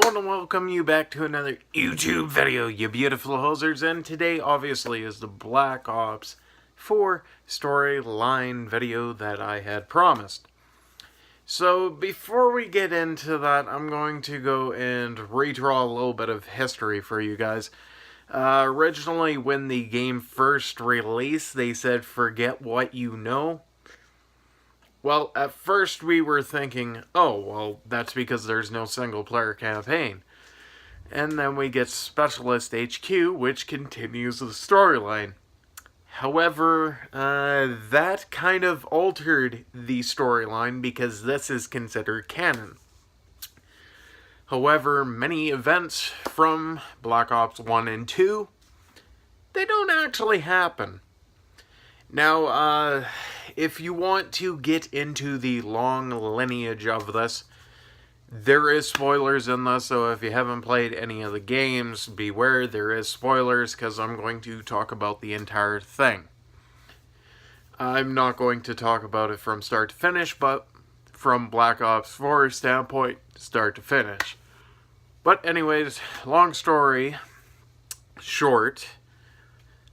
want to welcome you back to another YouTube video, you beautiful hosers, and today obviously is the Black Ops 4 storyline video that I had promised. So before we get into that, I'm going to go and redraw a little bit of history for you guys. Originally, when the game first released, they said forget what you know. Well, at first we were thinking, oh, well, that's because there's no single-player campaign. And then we get Specialist HQ, which continues the storyline. However, that kind of altered the storyline because this is considered canon. However, many events from Black Ops 1 and 2, they don't actually happen. Now, if you want to get into the long lineage of this, there is spoilers in this, so if you haven't played any of the games, beware, there is spoilers, because I'm going to talk about the entire thing. I'm not going to talk about it from start to finish, but from Black Ops 4 standpoint, start to finish. But anyways, long story short,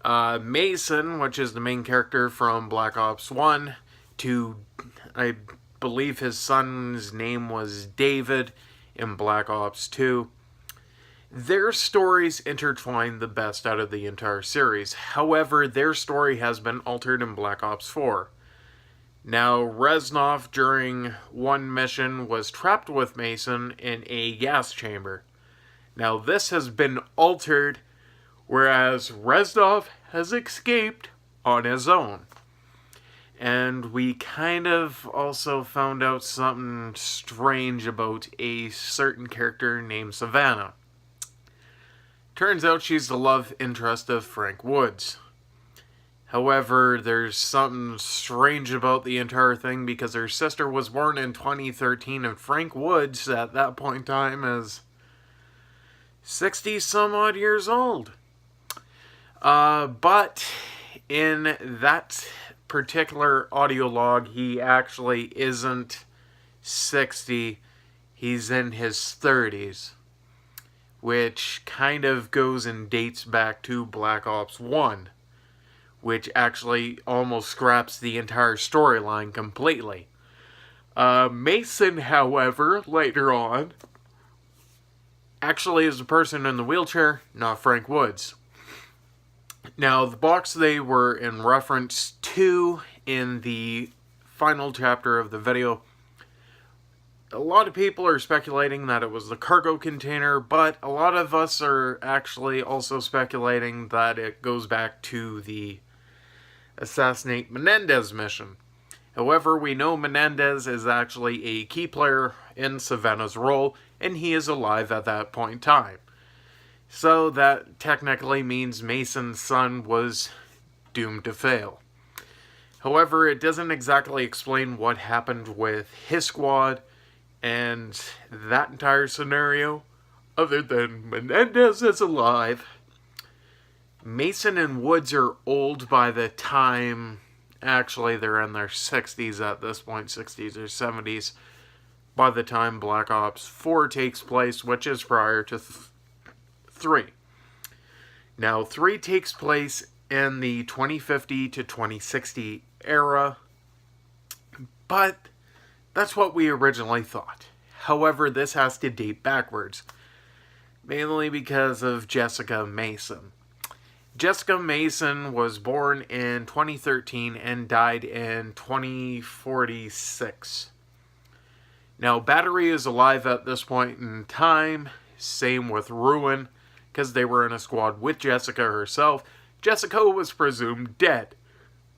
Mason, which is the main character from Black Ops 1, to, I believe his son's name was David in Black Ops 2, their stories intertwine the best out of the entire series. However, their story has been altered in Black Ops 4. Now, Reznov, during one mission, was trapped with Mason in a gas chamber. Now, this has been altered, whereas Reznov has escaped on his own. And we kind of also found out something strange about a certain character named Savannah. Turns out she's the love interest of Frank Woods. However, there's something strange about the entire thing because her sister was born in 2013 and Frank Woods at that point in time is 60 some odd years old. But in that particular audio log, he actually isn't 60, he's in his 30s, which kind of goes and dates back to Black Ops 1, which actually almost scraps the entire storyline completely. Mason, however, later on, actually is the person in the wheelchair, not Frank Woods. Now, the box they were in reference to in the final chapter of the video, a lot of people are speculating that it was the cargo container, but a lot of us are actually also speculating that it goes back to the Assassinate Menendez mission. However, we know Menendez is actually a key player in Savannah's role, and he is alive at that point in time. So that technically means Mason's son was doomed to fail. However, it doesn't exactly explain what happened with his squad and that entire scenario, other than Menendez is alive. Mason and Woods are old by the time, actually they're in their 60s at this point, 60s or 70s, by the time Black Ops 4 takes place, which is prior to 3. Now, 3 takes place in the 2050 to 2060 era, but that's what we originally thought. However, this has to date backwards, mainly because of Jessica Mason. Jessica Mason was born in 2013 and died in 2046. Now, Battery is alive at this point in time, same with Ruin, because they were in a squad with Jessica herself. Jessica was presumed dead.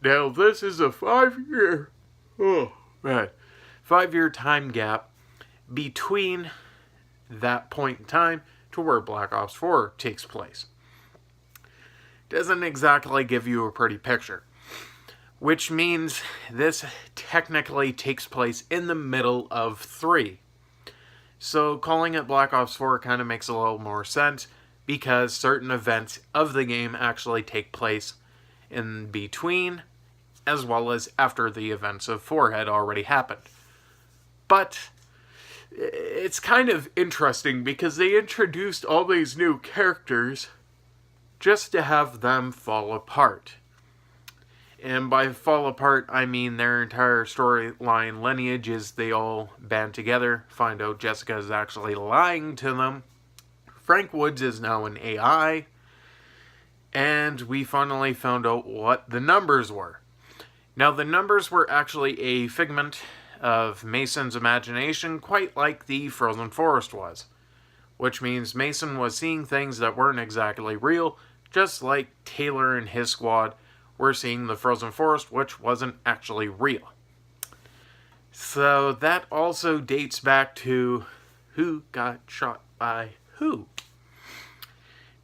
Now, this is a 5-year time gap between that point in time to where Black Ops 4 takes place. Doesn't exactly give you a pretty picture. Which means this technically takes place in the middle of 3. So calling it Black Ops 4 kind of makes a little more sense, because certain events of the game actually take place in between, as well as after the events of 4 had already happened. But it's kind of interesting because they introduced all these new characters just to have them fall apart. And by fall apart, I mean their entire storyline lineage is they all band together, find out Jessica is actually lying to them. Frank Woods is now an AI, and we finally found out what the numbers were. Now, the numbers were actually a figment of Mason's imagination, quite like the Frozen Forest was. Which means Mason was seeing things that weren't exactly real, just like Taylor and his squad were seeing the Frozen Forest, which wasn't actually real. So that also dates back to who got shot by who.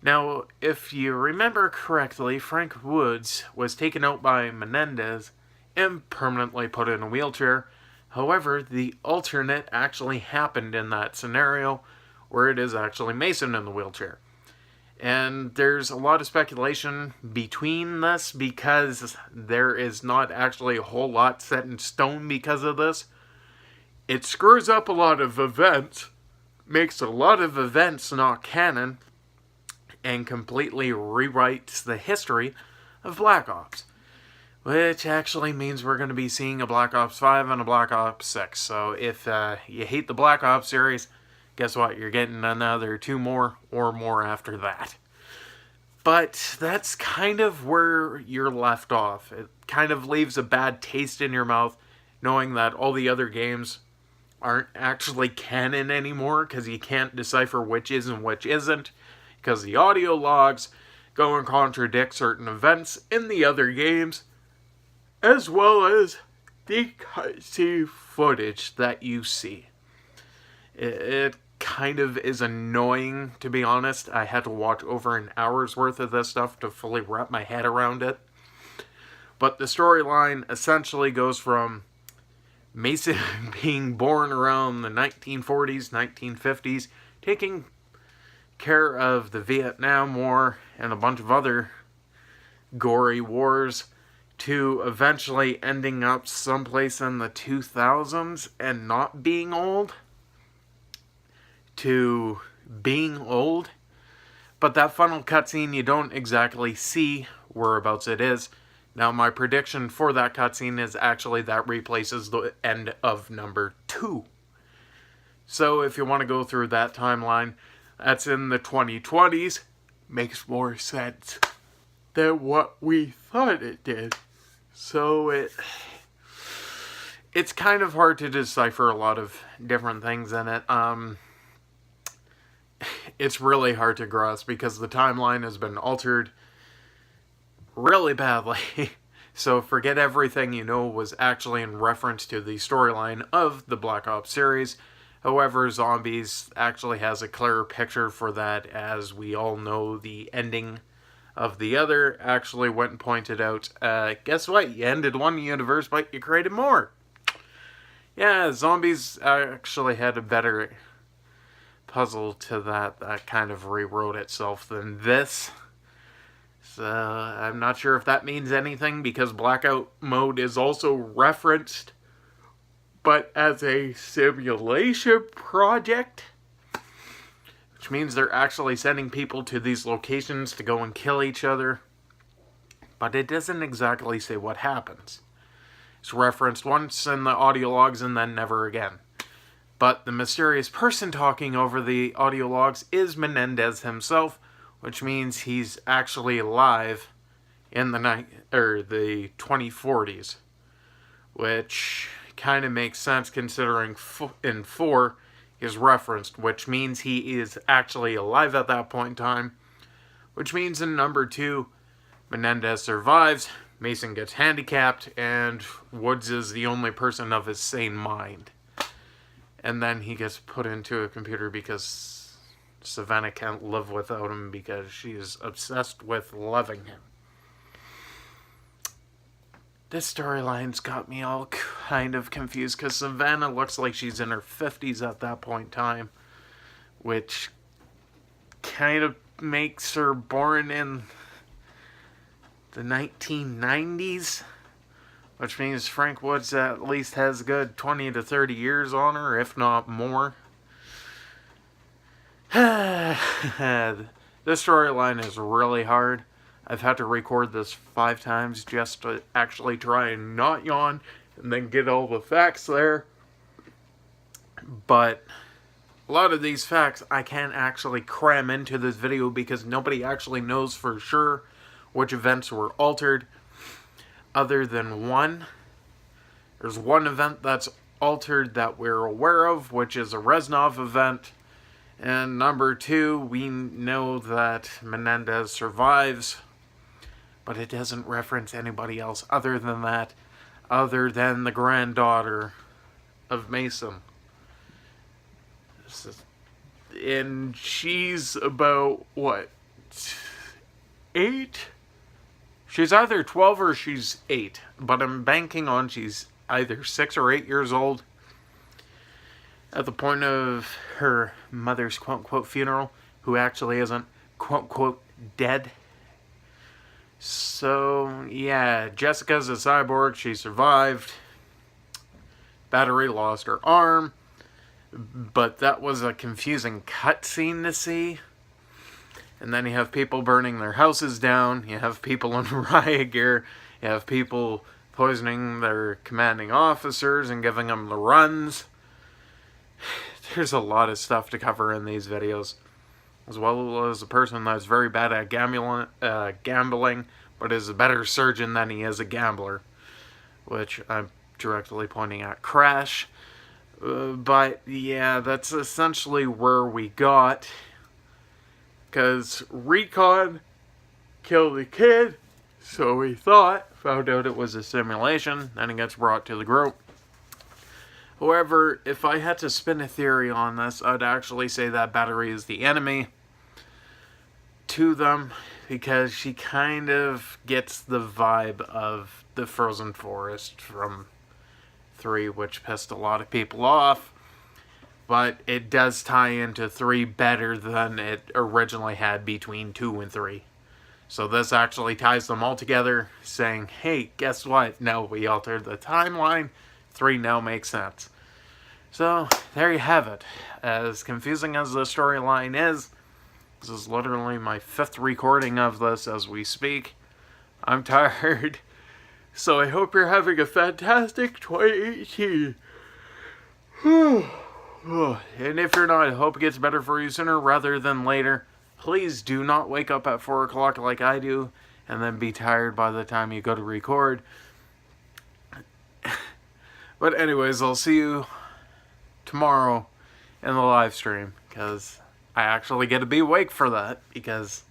Now, if you remember correctly, Frank Woods was taken out by Menendez and permanently put in a wheelchair. However, the alternate actually happened in that scenario where it is actually Mason in the wheelchair. And there's a lot of speculation between this because there is not actually a whole lot set in stone because of this. It screws up a lot of events, makes a lot of events not canon, and completely rewrites the history of Black Ops. Which actually means we're going to be seeing a Black Ops 5 and a Black Ops 6. So if you hate the Black Ops series, guess what? You're getting another 2 more or more after that. But that's kind of where you're left off. It kind of leaves a bad taste in your mouth knowing that all the other games aren't actually canon anymore because you can't decipher which is and which isn't because the audio logs go and contradict certain events in the other games, as well as the cutscene footage that you see. It kind of is annoying, to be honest. I had to watch over an hour's worth of this stuff to fully wrap my head around it. But the storyline essentially goes from Mason being born around the 1940s, 1950s, taking care of the Vietnam War and a bunch of other gory wars, to eventually ending up someplace in the 2000s and not being old, to being old. But that final cutscene, you don't exactly see whereabouts it is. Now, my prediction for that cutscene is actually that replaces the end of number 2. So if you want to go through that timeline, that's in the 2020s. Makes more sense than what we thought it did. So it's kind of hard to decipher a lot of different things in it. It's really hard to grasp because the timeline has been altered really badly. So forget everything you know was actually in reference to the storyline of the Black Ops series. However, Zombies actually has a clearer picture for that, as we all know the ending of the other actually went and pointed out, guess what? You ended one universe, but you created more. Yeah, Zombies actually had a better puzzle to that kind of rewrote itself than this. So I'm not sure if that means anything because Blackout mode is also referenced, but as a simulation project, which means they're actually sending people to these locations to go and kill each other. But it doesn't exactly say what happens. It's referenced once in the audio logs and then never again. But the mysterious person talking over the audio logs is Menendez himself, which means he's actually alive in the 2040s, which kind of makes sense considering in 4 is referenced, which means he is actually alive at that point in time, which means in number 2, Menendez survives, Mason gets handicapped, and Woods is the only person of his sane mind. And then he gets put into a computer because Savannah can't live without him because she is obsessed with loving him. This storyline's got me all kind of confused because Savannah looks like she's in her 50s at that point in time, which kind of makes her born in the 1990s, which means Frank Woods at least has a good 20 to 30 years on her, if not more. This storyline is really hard. I've had to record this 5 times just to actually try and not yawn and then get all the facts there. But a lot of these facts I can't actually cram into this video because nobody actually knows for sure which events were altered, other than one. There's one event that's altered that we're aware of, which is a Reznov event. And number 2, we know that Menendez survives, but it doesn't reference anybody else other than that, other than the granddaughter of Mason. And she's about, what, 8? She's either 12 or she's 8, but I'm banking on she's either 6 or 8 years old at the point of her mother's quote-unquote funeral, who actually isn't quote-unquote dead. So, yeah, Jessica's a cyborg. She survived. Battery lost her arm. But that was a confusing cutscene to see. And then you have people burning their houses down. You have people in riot gear. You have people poisoning their commanding officers and giving them the runs. There's a lot of stuff to cover in these videos. As well as a person that's very bad at gambling, but is a better surgeon than he is a gambler. Which I'm directly pointing at Crash. But yeah, that's essentially where we got. Because Recon killed the kid, so we thought, found out it was a simulation, then he gets brought to the group. However, if I had to spin a theory on this, I'd actually say that Battery is the enemy to them, because she kind of gets the vibe of the Frozen Forest from 3, which pissed a lot of people off. But it does tie into 3 better than it originally had between 2 and 3. So this actually ties them all together, saying, hey, guess what? Now we altered the timeline. 3 now makes sense. So, there you have it. As confusing as the storyline is, this is literally my 5th recording of this as we speak. I'm tired. So I hope you're having a fantastic 2018. And if you're not, I hope it gets better for you sooner rather than later. Please do not wake up at 4 o'clock like I do, and then be tired by the time you go to record. But anyways, I'll see you tomorrow in the live stream, because I actually get to be awake for that, because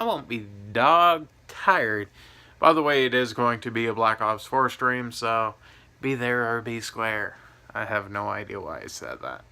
I won't be dog tired. By the way, it is going to be a Black Ops 4 stream, so be there or be square. I have no idea why I said that.